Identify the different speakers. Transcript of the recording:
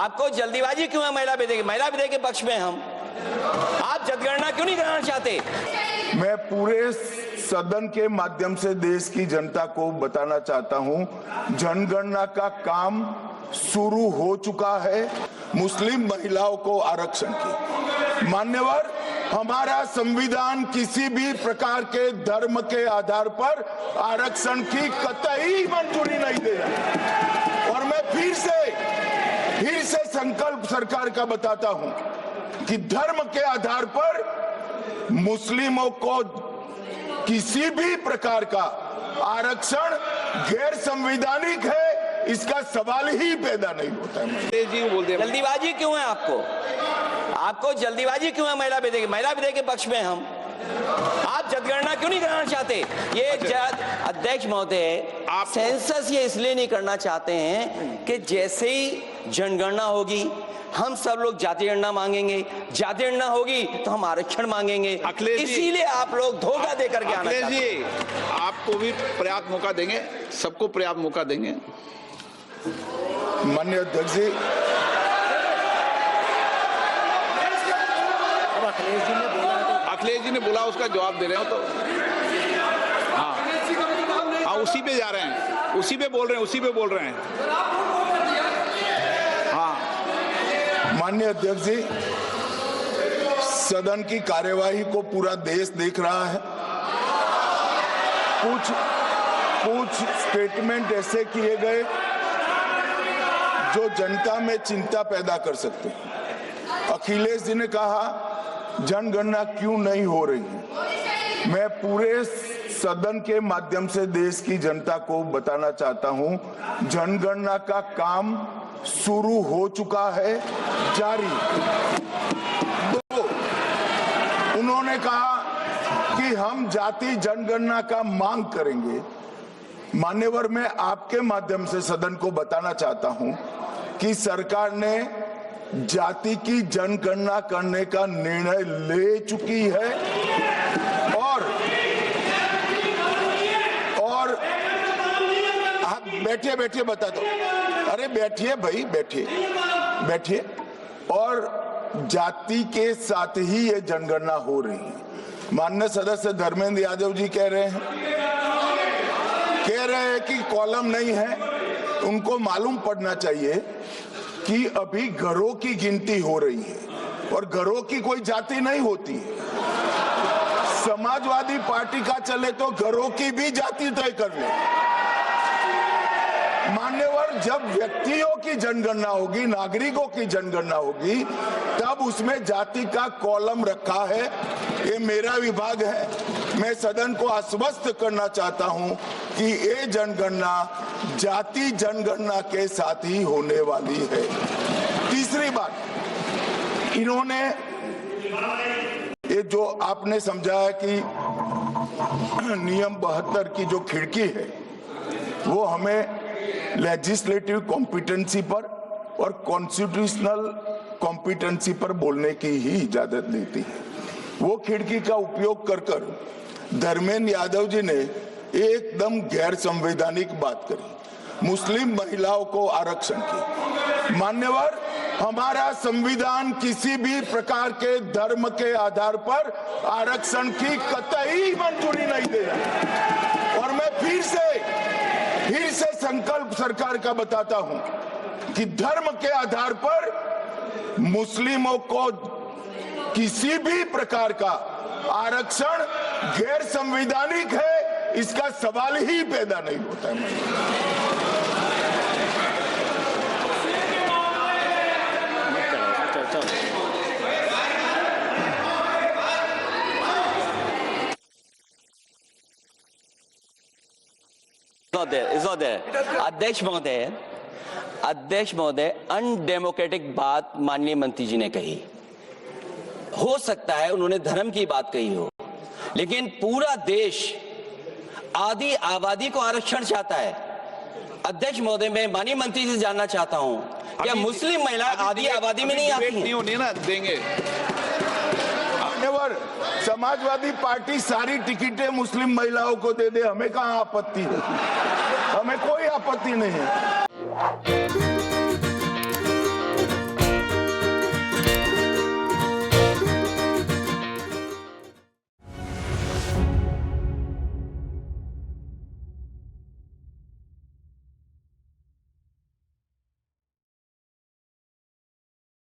Speaker 1: आपको जल्दीबाजी क्यों है महिला विधेयक के पक्ष में? हम आप जनगणना क्यों नहीं कराना चाहते?
Speaker 2: मैं पूरे सदन के माध्यम से देश की जनता को बताना चाहता हूं, जनगणना का काम शुरू हो चुका है। मुस्लिम महिलाओं को आरक्षण की मान्यवर, हमारा संविधान किसी भी प्रकार के धर्म के आधार पर आरक्षण की कतई मंजूरी नहीं देगा। और मैं फिर से संकल्प सरकार का बताता हूं कि धर्म के आधार पर मुस्लिमों को किसी भी प्रकार का आरक्षण गैर संवैधानिक है, इसका सवाल ही पैदा नहीं होता है।
Speaker 1: जल्दीबाजी क्यों है आपको जल्दीबाजी क्यों है महिला विधेयक के पक्ष में? हम आप जनगणना क्यों नहीं कराना चाहते? ये अध्यक्ष महोदय, आप सेंसस ये इसलिए नहीं करना चाहते हैं कि जैसे ही जनगणना होगी हम सब लोग जाति गणना मांगेंगे, जाति गणना होगी तो हम आरक्षण मांगेंगे, इसीलिए आप लोग धोखा दे करके आना चाहते हैं।
Speaker 3: आपको भी पर्याप्त मौका देंगे, सबको पर्याप्त मौका देंगे।
Speaker 2: माननीय अध्यक्ष जी,
Speaker 3: अखिलेश जी ने बोला, उसका जवाब दे रहे हो तो हाँ, उसी पे जा रहे हैं, उसी पे बोल रहे हैं। हाँ,
Speaker 2: माननीय अध्यक्ष जी, सदन की कार्यवाही को पूरा देश देख रहा है। कुछ स्टेटमेंट ऐसे किए गए जो जनता में चिंता पैदा कर सकते हैं। अखिलेश जी ने कहा जनगणना क्यों नहीं हो रही है। मैं पूरे सदन के माध्यम से देश की जनता को बताना चाहता हूं, जनगणना का काम शुरू हो चुका है, जारी। उन्होंने कहा कि हम जाति जनगणना का मांग करेंगे। मान्यवर, मैं आपके माध्यम से सदन को बताना चाहता हूं कि सरकार ने जाति की जनगणना करने का निर्णय ले चुकी है और आप बैठिए बता दो। अरे बैठिए भाई, बैठिए। और जाति के साथ ही ये जनगणना हो रही है। माननीय सदस्य धर्मेंद्र यादव जी कह रहे हैं कि कॉलम नहीं है। उनको मालूम पड़ना चाहिए कि अभी घरों की गिनती हो रही है और घरों की कोई जाति नहीं होती है। समाजवादी पार्टी का चले तो घरों की भी जाति तय कर ले। मान्यवर, जब व्यक्तियों की जनगणना होगी, नागरिकों की जनगणना होगी, तब उसमें जाति का कॉलम रखा है। ये मेरा विभाग है। मैं सदन को आश्वस्त करना चाहता हूं कि ये जनगणना जाति जनगणना के साथ ही होने वाली है। तीसरी बात, इन्होंने ये जो आपने समझाया कि नियम 72 की जो खिड़की है वो हमें लेजिस्लेटिव कॉम्पिटेंसी पर और कॉन्स्टिट्यूशनल कॉम्पिटेंसी पर बोलने की ही इजाजत देती है। वो खिड़की का उपयोग कर धर्मेंद्र यादव जी ने एकदम गैर संवैधानिक बात करी, मुस्लिम महिलाओं को आरक्षण की। मान्यवर, हमारा संविधान किसी भी प्रकार के धर्म के आधार पर आरक्षण की कतई मंजूरी नहीं देगा। और मैं फिर से संकल्प सरकार का बताता हूं कि धर्म के आधार पर मुस्लिमों को किसी भी प्रकार का आरक्षण गैर संवैधानिक है, इसका सवाल ही पैदा नहीं होता है।
Speaker 1: अध्यक्ष महोदय, अनडेमोक्रेटिक बात माननीय मंत्री जी ने कही। हो सकता है उन्होंने धर्म की बात कही हो, लेकिन पूरा देश आधी आबादी को आरक्षण चाहता है। अध्यक्ष महोदय, मैं माननीय मंत्री से जानना चाहता हूं, क्या मुस्लिम महिला आधी आबादी में नहीं आती
Speaker 3: नहीं होनी ना, देंगे।
Speaker 2: समाजवादी पार्टी सारी टिकटें मुस्लिम महिलाओं को दे दे, हमें कहाँ आपत्ति है? हमें कोई आपत्ति नहीं है।